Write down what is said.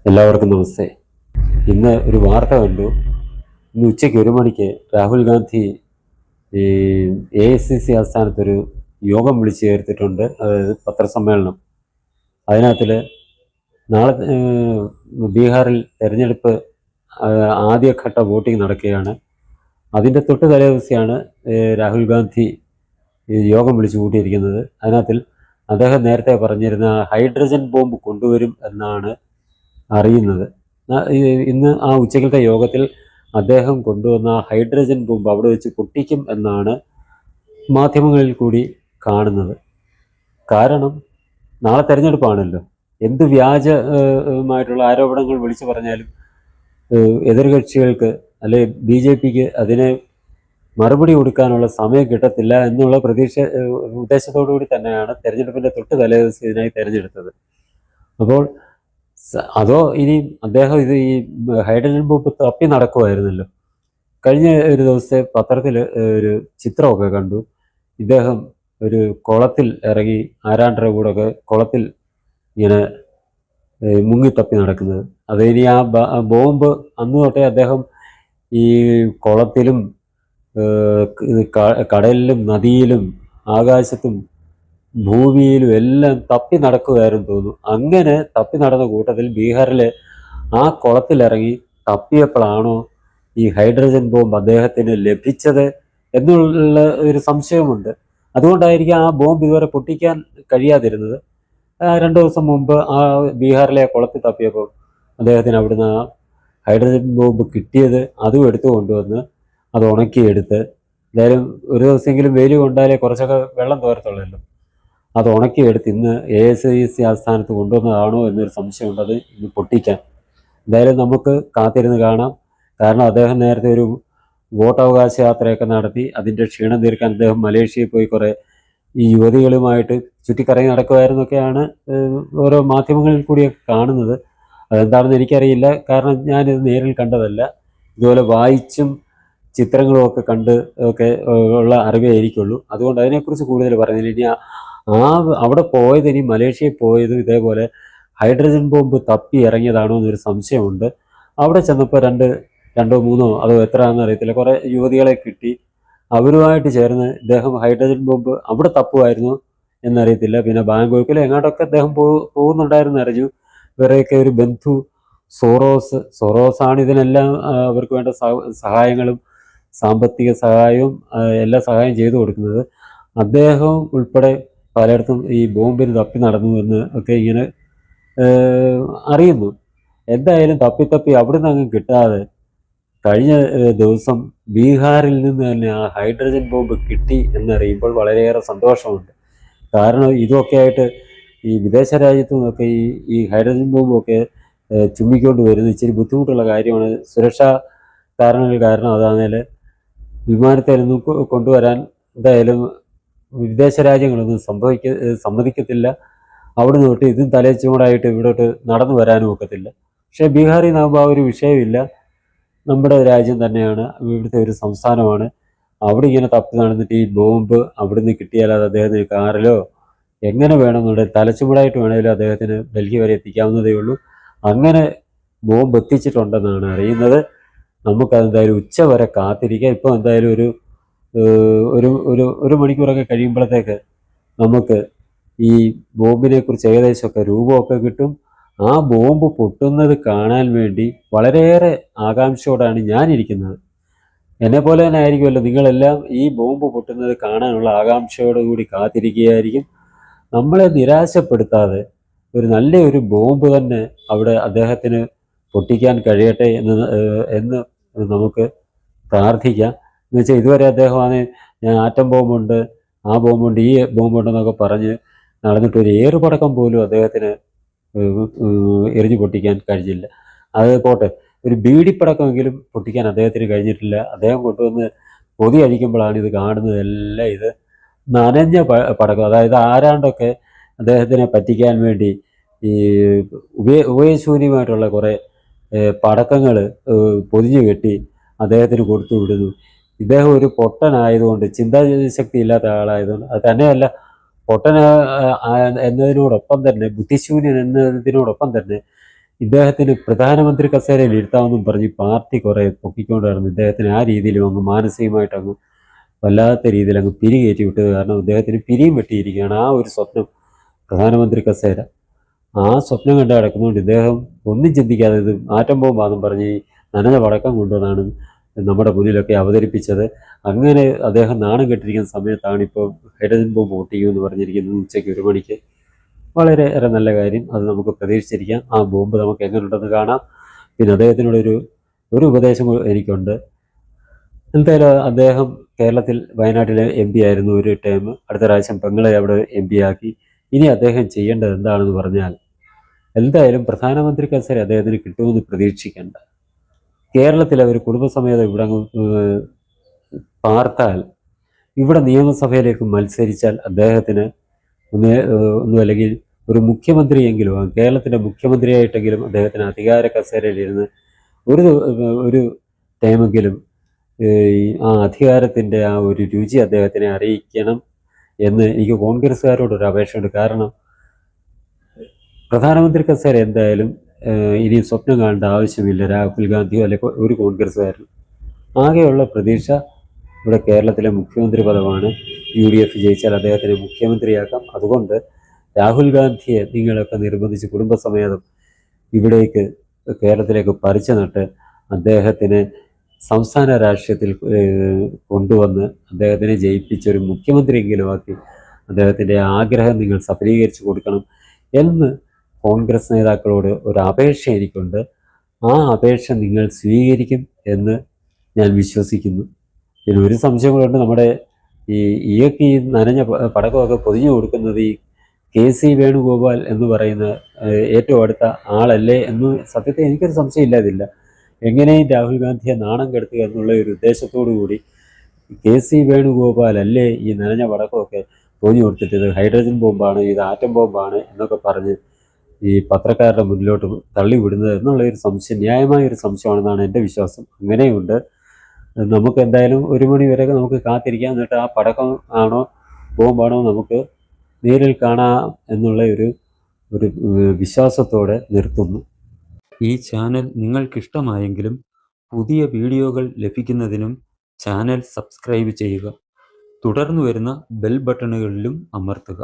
എല്ലാവർക്കും നമസ്തേ. ഇന്ന് ഒരു വാർത്ത കണ്ടു. ഇന്ന് ഉച്ചയ്ക്ക് 1 മണിക്ക് രാഹുൽ ഗാന്ധി ഈ AICC ആസ്ഥാനത്തൊരു യോഗം വിളിച്ചു ചേർത്തിട്ടുണ്ട്. അതായത് പത്രസമ്മേളനം. അതിനകത്തിൽ നാളെ ബീഹാറിൽ തെരഞ്ഞെടുപ്പ് ആദ്യഘട്ട വോട്ടിംഗ് നടക്കുകയാണ്. അതിൻ്റെ തൊട്ട് തലേദിവസമാണ് രാഹുൽ ഗാന്ധി യോഗം വിളിച്ചു കൂട്ടിയിരിക്കുന്നത്. അതിനകത്തിൽ അദ്ദേഹം നേരത്തെ പറഞ്ഞിരുന്ന ഹൈഡ്രജൻ ബോംബ് കൊണ്ടുവരും എന്നാണ് അറിയുന്നത്. ഇന്ന് ആ ഉച്ചക്കലത്തെ യോഗത്തിൽ അദ്ദേഹം കൊണ്ടുവന്ന ഹൈഡ്രജൻ ബോംബ് അവിടെ വെച്ച് പൊട്ടിക്കും എന്നാണ് മാധ്യമങ്ങളിൽ കൂടി കാണുന്നത്. കാരണം നാളെ തെരഞ്ഞെടുപ്പാണല്ലോ. എന്ത് വ്യാജമായിട്ടുള്ള ആരോപണങ്ങൾ വിളിച്ചു പറഞ്ഞാലും എതിർകക്ഷികൾക്ക് അല്ലെ BJPക്ക് അതിനെ മറുപടി കൊടുക്കാനുള്ള സമയം കിട്ടത്തില്ല എന്നുള്ള ഉദ്ദേശത്തോടു കൂടി തന്നെയാണ് തെരഞ്ഞെടുപ്പിൻ്റെ തൊട്ട് തലേദിവസം ഇതിനായി തിരഞ്ഞെടുത്തത്. അപ്പോൾ അതോ ഇനി അദ്ദേഹം ഈ ഹൈഡ്രജൻ ബോംബ് തപ്പി നടക്കുമായിരുന്നല്ലോ. കഴിഞ്ഞ ഒരു ദിവസത്തെ പത്രത്തിൽ ഒരു ചിത്രമൊക്കെ കണ്ടു. ഇദ്ദേഹം ഒരു കുളത്തിൽ ഇറങ്ങി ആരാണ്ടര കൂടെയൊക്കെ കുളത്തിൽ ഇങ്ങനെ മുങ്ങിത്തപ്പി നടക്കുന്നത്. അത് ഇനി ആ ബോംബ് അന്ന് തൊട്ടേ അദ്ദേഹം ഈ കുളത്തിലും കടലിലും നദിയിലും ആകാശത്തും ഭൂമിയിലും എല്ലാം തപ്പി നടക്കുകയായിരുന്നു തോന്നുന്നു. അങ്ങനെ തപ്പി നടന്ന കൂട്ടത്തിൽ ബീഹാറിലെ ആ കുളത്തിലിറങ്ങി തപ്പിയപ്പോഴാണോ ഈ ഹൈഡ്രജൻ ബോംബ് അദ്ദേഹത്തിന് ലഭിച്ചത് എന്നുള്ള ഒരു സംശയമുണ്ട്. അതുകൊണ്ടായിരിക്കും ആ ബോംബ് ഇതുവരെ പൊട്ടിക്കാൻ കഴിയാതിരുന്നത്. 2 ദിവസം മുമ്പ് ആ ബീഹാറിലെ കുളത്തിൽ തപ്പിയപ്പോൾ അദ്ദേഹത്തിന് അവിടുന്ന് ആ ഹൈഡ്രജൻ ബോംബ് കിട്ടിയത് അതും എടുത്തു കൊണ്ടുവന്ന് അത് ഉണക്കിയെടുത്ത്, എന്തായാലും ഒരു ദിവസമെങ്കിലും വെയിൽ കൊണ്ടാലേ കുറച്ചൊക്കെ വെള്ളം തോരത്തുള്ളല്ലോ, അത് ഉണക്കിയെടുത്ത് ഇന്ന് AICC ആസ്ഥാനത്ത് കൊണ്ടുവന്നതാണോ എന്നൊരു സംശയമുണ്ട്. അത് ഇന്ന് പൊട്ടിക്കാൻ എന്തായാലും നമുക്ക് കാത്തിരുന്ന് കാണാം. കാരണം അദ്ദേഹം നേരത്തെ ഒരു വോട്ടവകാശ യാത്രയൊക്കെ നടത്തി. അതിൻ്റെ ക്ഷീണം തീർക്കാൻ അദ്ദേഹം മലേഷ്യയിൽ പോയി കുറേ ഈ യുവതികളുമായിട്ട് ചുറ്റിക്കറങ്ങി നടക്കുമായിരുന്നൊക്കെയാണ് ഓരോ മാധ്യമങ്ങളിൽ കൂടിയൊക്കെ കാണുന്നത്. അതെന്താണെന്ന് എനിക്കറിയില്ല. കാരണം ഞാനിത് നേരിൽ കണ്ടതല്ല. ഇതുപോലെ വായിച്ചും ചിത്രങ്ങളും ഒക്കെ കണ്ട് ഒക്കെ ഉള്ള അറിവേ എനിക്കുള്ളൂ. അതുകൊണ്ട് അതിനെക്കുറിച്ച് കൂടുതൽ പറയുന്നില്ല. ഇനി അവിടെ പോയത്, ഇനി മലേഷ്യയിൽ പോയത് ഇതേപോലെ ഹൈഡ്രജൻ ബോംബ് തപ്പി ഇറങ്ങിയതാണോ എന്നൊരു സംശയമുണ്ട്. അവിടെ ചെന്നപ്പോൾ രണ്ടോ മൂന്നോ അതോ എത്രയാണെന്ന് അറിയത്തില്ല, കുറേ യുവതികളെ കിട്ടി. അവരുമായിട്ട് ചേർന്ന് ഇദ്ദേഹം ഹൈഡ്രജൻ ബോംബ് അവിടെ തപ്പുമായിരുന്നു എന്നറിയത്തില്ല. പിന്നെ ബാങ്കോക്കിൽ എങ്ങോട്ടൊക്കെ അദ്ദേഹം പോകുന്നുണ്ടായിരുന്നു അറിഞ്ഞു. ഇവരെയൊക്കെ ഒരു ബന്ധു സൊറോസാണ് ഇതിനെല്ലാം അവർക്ക് വേണ്ട സഹായങ്ങളും സാമ്പത്തിക സഹായവും എല്ലാ സഹായം ചെയ്തു കൊടുക്കുന്നത്. അദ്ദേഹം ഉൾപ്പെടെ പലയിടത്തും ഈ ബോംബിന് തപ്പി നടന്നു എന്ന് ഒക്കെ ഇങ്ങനെ അറിയുന്നു. എന്തായാലും തപ്പി അവിടുന്ന് അങ്ങ് കിട്ടാതെ കഴിഞ്ഞ ദിവസം ബീഹാറിൽ നിന്ന് തന്നെ ആ ഹൈഡ്രജൻ ബോംബ് കിട്ടി എന്നറിയുമ്പോൾ വളരെയേറെ സന്തോഷമുണ്ട്. കാരണം ഇതൊക്കെ ആയിട്ട് ഈ വിദേശ രാജ്യത്തു നിന്നൊക്കെ ഈ ഹൈഡ്രജൻ ബോംബൊക്കെ ചുമ്മിക്കൊണ്ട് വരുന്നത് ഇച്ചിരി ബുദ്ധിമുട്ടുള്ള കാര്യമാണ്. സുരക്ഷാ കാരണങ്ങൾ കാരണം അതാണെങ്കിൽ വിമാനത്തിലൊന്നും കൊണ്ടുവരാൻ എന്തായാലും വിദേശ രാജ്യങ്ങളൊന്നും സമ്മതിക്കത്തില്ല. അവിടുന്ന് തൊട്ട് ഇതും തലേച്ചൂടായിട്ട് ഇവിടോട്ട് നടന്നു വരാനും ഒക്കത്തില്ല. പക്ഷേ ബീഹാറിൽ നിന്നാകുമ്പോൾ ആ ഒരു വിഷയമില്ല. നമ്മുടെ രാജ്യം തന്നെയാണ്, ഇവിടുത്തെ ഒരു സംസ്ഥാനമാണ്. അവിടെ ഇങ്ങനെ തപ്പി നടന്നിട്ട് ഈ ബോംബ് അവിടുന്ന് കിട്ടിയാൽ അത് അദ്ദേഹത്തിന് കാറിലോ എങ്ങനെ വേണമെന്നുണ്ടെങ്കിൽ തലച്ചുമടായിട്ട് വേണമെങ്കിലും അദ്ദേഹത്തിന് ഡൽഹി വരെ എത്തിക്കാവുന്നതേ ഉള്ളൂ. അങ്ങനെ ബോംബ് എത്തിച്ചിട്ടുണ്ടെന്നാണ് അറിയുന്നത്. നമുക്കതെന്തായാലും ഉച്ച വരെ കാത്തിരിക്കാം. ഇപ്പോൾ എന്തായാലും ഒരു മണിക്കൂറൊക്കെ കഴിയുമ്പോഴത്തേക്ക് നമുക്ക് ഈ ബോംബിനെ കുറിച്ച് ഏകദേശമൊക്കെ രൂപമൊക്കെ കിട്ടും. ആ ബോംബ് പൊട്ടുന്നത് കാണാൻ വേണ്ടി വളരെയേറെ ആകാംക്ഷയോടാണ് ഞാനിരിക്കുന്നത്. എന്നെപ്പോലെ തന്നെ ആയിരിക്കുമല്ലോ നിങ്ങളെല്ലാം ഈ ബോംബ് പൊട്ടുന്നത് കാണാനുള്ള ആകാംക്ഷയോടുകൂടി കാത്തിരിക്കുകയായിരിക്കും. നമ്മളെ നിരാശപ്പെടുത്താതെ ഒരു നല്ലൊരു ബോംബ് തന്നെ അവിടെ അദ്ദേഹത്തിന് പൊട്ടിക്കാൻ കഴിയട്ടെ എന്ന് നമുക്ക് പ്രാർത്ഥിക്കാം. എന്ന് വെച്ചാൽ ഇതുവരെ അദ്ദേഹമാണ് ഞാൻ ആറ്റം ബോംബുണ്ട്, ആ ബോംബുണ്ട്, ഈ ബോംബുണ്ടെന്നൊക്കെ പറഞ്ഞ് നടന്നിട്ട് ഒരു ഏറുപടക്കം പോലും അദ്ദേഹത്തിന് എറിഞ്ഞു പൊട്ടിക്കാൻ കഴിഞ്ഞില്ല. അത് പോട്ടെ, ഒരു ബീഡിപ്പടക്കമെങ്കിലും പൊട്ടിക്കാൻ അദ്ദേഹത്തിന് കഴിഞ്ഞിട്ടില്ല. അദ്ദേഹം കൊണ്ടുവന്ന് പൊതി അഴിക്കുമ്പോഴാണ് ഇത് കാണുന്നത്. എല്ലാം ഇത് നനഞ്ഞ പടക്കം. അതായത് ആരാണ്ടൊക്കെ അദ്ദേഹത്തിനെ പറ്റിക്കാൻ വേണ്ടി ഈ ഉപയോഗശൂന്യമായിട്ടുള്ള കുറേ പടക്കങ്ങൾ പൊതിഞ്ഞു കെട്ടി അദ്ദേഹത്തിന് കൊടുത്തു വിടുന്നു. ഇദ്ദേഹം ഒരു പൊട്ടനായതുകൊണ്ട്, ചിന്താശക്തി ഇല്ലാത്ത ആളായതുകൊണ്ട്, അത് തന്നെയല്ല പൊട്ടൻ എന്നതിനോടൊപ്പം തന്നെ ബുദ്ധിശൂന്യൻ എന്നതിനോടൊപ്പം തന്നെ ഇദ്ദേഹത്തിന് പ്രധാനമന്ത്രി കസേരയിൽ ഇരുത്താമെന്നും പറഞ്ഞ് പാർട്ടി കുറേ പൊക്കിക്കൊണ്ടായിരുന്നു ഇദ്ദേഹത്തിന് ആ രീതിയിലും അങ്ങ് മാനസികമായിട്ട് അങ്ങ് വല്ലാത്ത രീതിയിൽ അങ്ങ് പിരികേറ്റി വിട്ടത് കാരണം ഇദ്ദേഹത്തിന് പിരിയും വെട്ടിയിരിക്കുകയാണ് ആ ഒരു സ്വപ്നം, പ്രധാനമന്ത്രി കസേര. ആ സ്വപ്നം കണ്ട് കിടക്കുന്നതുകൊണ്ട് ഇദ്ദേഹം ഒന്നും ചിന്തിക്കാതെ ഇത് ആറ്റം ബോംബാണെന്നും പറഞ്ഞ് ഈ നനഞ്ഞ പടക്കം കൊണ്ടുവന്നാണ് നമ്മുടെ മുന്നിലൊക്കെ അവതരിപ്പിച്ചത്. അങ്ങനെ അദ്ദേഹം നാണം കെട്ടിരിക്കുന്ന സമയത്താണ് ഇപ്പോൾ ഹൈഡ്രജൻ ബോംബ് പൊട്ടിക്കുമെന്ന് പറഞ്ഞിരിക്കുന്നത് ഉച്ചയ്ക്ക് 1 മണിക്ക്. വളരെ ഏറെ നല്ല കാര്യം, അത് നമുക്ക് പ്രതീക്ഷിച്ചിരിക്കാം. ആ ബോംബ് നമുക്ക് എങ്ങനെയുണ്ടെന്ന് കാണാം. പിന്നെ അദ്ദേഹത്തിനോടൊരു ഉപദേശം എനിക്കുണ്ട്. എന്തായാലും അദ്ദേഹം കേരളത്തിൽ വയനാട്ടിലെ MP ആയിരുന്നു ഒരു ടേം. അടുത്ത പ്രാവശ്യം പെങ്ങളെ അവിടെ MP ആക്കി. ഇനി അദ്ദേഹം ചെയ്യേണ്ടത് എന്താണെന്ന് പറഞ്ഞാൽ എന്തായാലും പ്രധാനമന്ത്രി കസേര അദ്ദേഹത്തിന് കിട്ടുമെന്ന് പ്രതീക്ഷിക്കേണ്ട. കേരളത്തിൽ അവർ കുടുംബസമേതം ഇവിടെ പാർത്താൽ ഇവിടെ നിയമസഭയിലേക്ക് മത്സരിച്ചാൽ അദ്ദേഹത്തിന് ഒന്നുമല്ലെങ്കിൽ ഒരു മുഖ്യമന്ത്രിയെങ്കിലും കേരളത്തിൻ്റെ മുഖ്യമന്ത്രിയായിട്ടെങ്കിലും അദ്ദേഹത്തിന് അധികാര കസേരയിലിരുന്ന് ഒരു ടൈമെങ്കിലും ആ അധികാരത്തിൻ്റെ ആ ഒരു രുചി അദ്ദേഹത്തിനെ അറിയിക്കണം എന്ന് എനിക്ക് കോൺഗ്രസ്സുകാരോടൊരു അപേക്ഷയുണ്ട്. കാരണം പ്രധാനമന്ത്രി കസേര എന്തായാലും ഇനി സ്വപ്നം കാണേണ്ട ആവശ്യമില്ല രാഹുൽ ഗാന്ധിയോ അല്ലെങ്കിൽ ഒരു കോൺഗ്രസ്സുകാരനും. ആകെയുള്ള പ്രതീക്ഷ ഇവിടെ കേരളത്തിലെ മുഖ്യമന്ത്രി പദമാണ്. UDF ജയിച്ചാൽ അദ്ദേഹത്തിന് മുഖ്യമന്ത്രിയാക്കാം. അതുകൊണ്ട് രാഹുൽ ഗാന്ധിയെ നിങ്ങളൊക്കെ നിർബന്ധിച്ച് കുടുംബസമേതം ഇവിടേക്ക് കേരളത്തിലേക്ക് പറിച്ചു നട്ട് അദ്ദേഹത്തിന് സംസ്ഥാന രാഷ്ട്രീയത്തിൽ കൊണ്ടുവന്ന് അദ്ദേഹത്തിനെ ജയിപ്പിച്ചൊരു മുഖ്യമന്ത്രിയെങ്കിലും ആക്കി അദ്ദേഹത്തിൻ്റെ ആഗ്രഹം നിങ്ങൾ സഫലീകരിച്ചു കൊടുക്കണം എന്ന് കോൺഗ്രസ് നേതാക്കളോട് ഒരു അപേക്ഷ എനിക്കുണ്ട്. ആ അപേക്ഷ നിങ്ങൾ സ്വീകരിക്കും എന്ന് ഞാൻ വിശ്വസിക്കുന്നു. പിന്നെ ഒരു സംശയം കൂടെ, നമ്മുടെ ഈ നനഞ്ഞ പടക്കമൊക്കെ പൊതിഞ്ഞു കൊടുക്കുന്നത് ഈ KC വേണുഗോപാൽ എന്ന് പറയുന്ന ഏറ്റവും അടുത്ത ആളല്ലേ എന്ന് സത്യത്തെ എനിക്കൊരു സംശയം ഇല്ലാതില്ല. എങ്ങനെയും രാഹുൽ ഗാന്ധിയെ നാണം കെടുത്തുക എന്നുള്ള ഒരു ഉദ്ദേശത്തോടു കൂടി KC വേണുഗോപാൽ അല്ലേ ഈ നനഞ്ഞ പടക്കമൊക്കെ പൊതിഞ്ഞു കൊടുത്തിട്ട് ഇത് ഹൈഡ്രജൻ ബോംബാണ്, ഇത് ആറ്റം ബോംബാണ് എന്നൊക്കെ പറഞ്ഞ് ഈ പത്രക്കാരുടെ മുന്നിലോട്ട് തള്ളിവിടുന്നത് എന്നുള്ള ഒരു സംശയം, ന്യായമായ ഒരു സംശയമാണെന്നാണ് എൻ്റെ വിശ്വാസം. അങ്ങനെയുണ്ട്. നമുക്ക് എന്തായാലും 1 മണി വരെ നമുക്ക് കാത്തിരിക്കാം. എന്നിട്ട് ആ പടക്കം ആണോ ബോംബാണോ നമുക്ക് നേരിൽ കാണാം എന്നുള്ള ഒരു വിശ്വാസത്തോടെ നിർത്തുന്നു. ഈ ചാനൽ നിങ്ങൾക്കിഷ്ടമായെങ്കിലും പുതിയ വീഡിയോകൾ ലഭിക്കുന്നതിനും ചാനൽ സബ്സ്ക്രൈബ് ചെയ്യുക. തുടർന്ന് വരുന്ന ബെൽ ബട്ടണുകളിലും അമർത്തുക.